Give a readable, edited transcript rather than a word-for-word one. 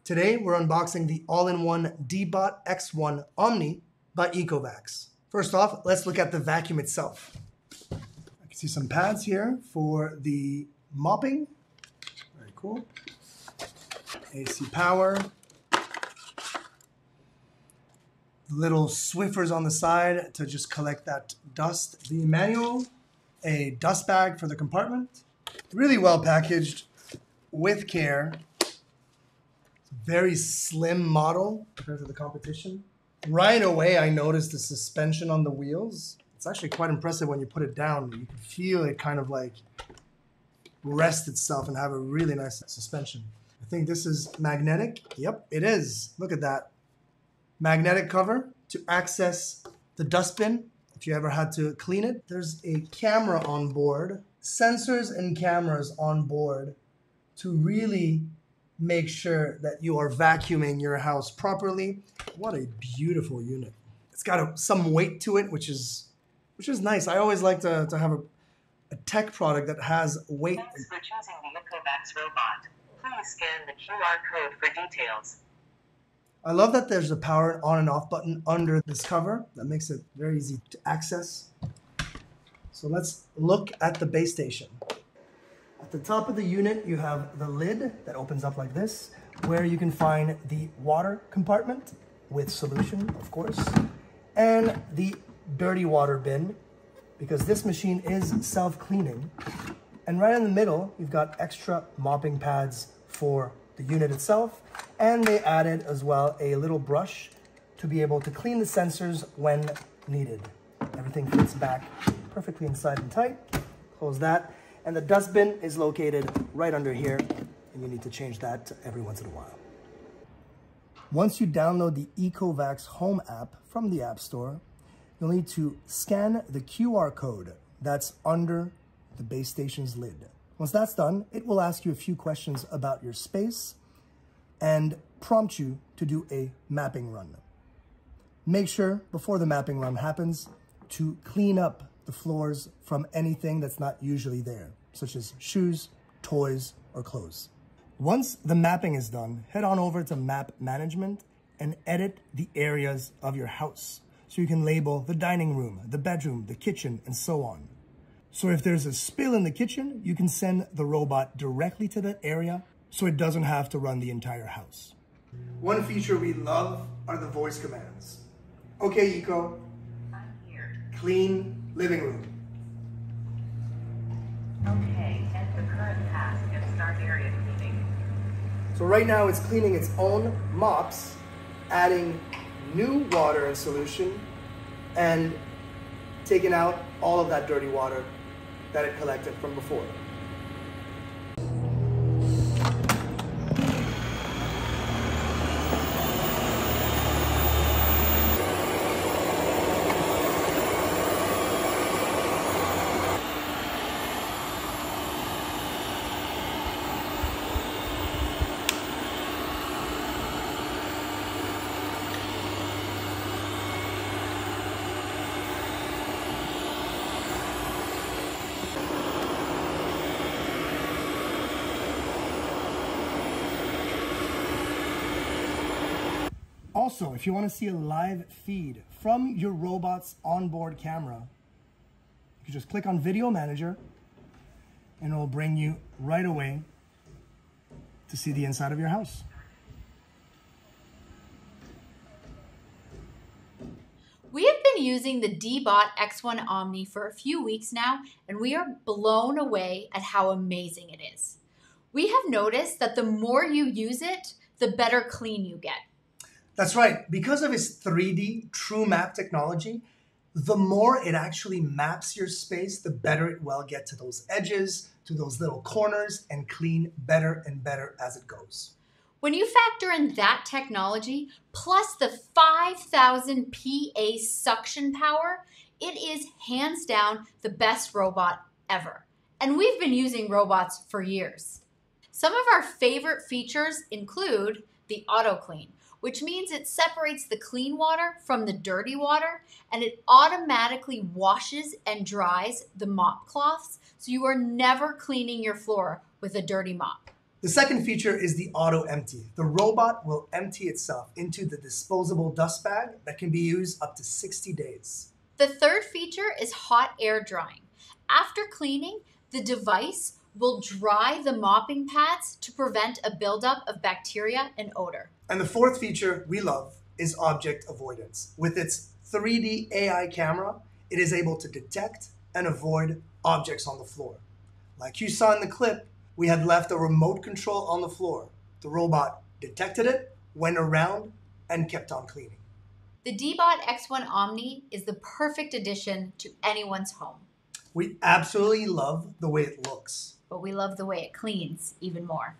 Today, we're unboxing the all-in-one DEEBOT X1 Omni by ECOVACS. First off, let's look at the vacuum itself. I can see some pads here for the mopping. Very cool. AC power. Little Swiffers on the side to just collect that dust. The manual, a dust bag for the compartment. Really well packaged with care. Very slim model compared to the competition. Right away, I noticed the suspension on the wheels. It's actually quite impressive when you put it down. You can feel it kind of like rest itself and have a really nice suspension. I think this is magnetic. Yep, it is. Look at that. Magnetic cover to access the dustbin if you ever had to clean it. There's a camera on board, sensors and cameras on board to really make sure that you are vacuuming your house properly. What a beautiful unit. It's got some weight to it, which is nice. I always like to have a tech product that has weight. Thanks for choosing the ECOVACS robot. Please scan the QR code for details. I love that there's a power on and off button under this cover. That makes it very easy to access. So let's look at the base station. At the top of the unit, you have the lid that opens up like this, where you can find the water compartment with solution, of course, and the dirty water bin, because this machine is self-cleaning. And right in the middle, you've got extra mopping pads for the unit itself, and they added as well a little brush to be able to clean the sensors when needed. Everything fits back perfectly inside and tight. Close that. And the dustbin is located right under here, and you need to change that every once in a while. Once you download the ECOVACS Home app from the App Store, you'll need to scan the QR code that's under the base station's lid. Once that's done, it will ask you a few questions about your space and prompt you to do a mapping run. Make sure before the mapping run happens to clean up the floors from anything that's not usually there, such as shoes, toys, or clothes. Once the mapping is done, head on over to Map Management and edit the areas of your house so you can label the dining room, the bedroom, the kitchen, and so on. So if there's a spill in the kitchen, you can send the robot directly to that area so it doesn't have to run the entire house. One feature we love are the voice commands. Okay, Eco. I'm here. Clean living room. Okay, end the current task and start area cleaning. So right now it's cleaning its own mops, adding new water and solution, and taking out all of that dirty water that it collected from before. Also, if you want to see a live feed from your robot's onboard camera, you can just click on Video Manager and it will bring you right away to see the inside of your house. We have been using the DEEBOT X1 Omni for a few weeks now, and we are blown away at how amazing it is. We have noticed that the more you use it, the better clean you get. That's right. Because of its 3D True Map technology, the more it actually maps your space, the better it will get to those edges, to those little corners, and clean better and better as it goes. When you factor in that technology, plus the 5,000 PA suction power, it is hands down the best robot ever. And we've been using robots for years. Some of our favorite features include the auto clean, which means it separates the clean water from the dirty water, and it automatically washes and dries the mop cloths, so you are never cleaning your floor with a dirty mop. The second feature is the auto empty. The robot will empty itself into the disposable dust bag that can be used up to 60 days. The third feature is hot air drying. After cleaning, the device will dry the mopping pads to prevent a buildup of bacteria and odor. And the fourth feature we love is object avoidance. With its 3D AI camera, it is able to detect and avoid objects on the floor. Like you saw in the clip, we had left a remote control on the floor. The robot detected it, went around, and kept on cleaning. The DEEBOT X1 Omni is the perfect addition to anyone's home, We absolutely love the way it looks. but we love the way it cleans even more.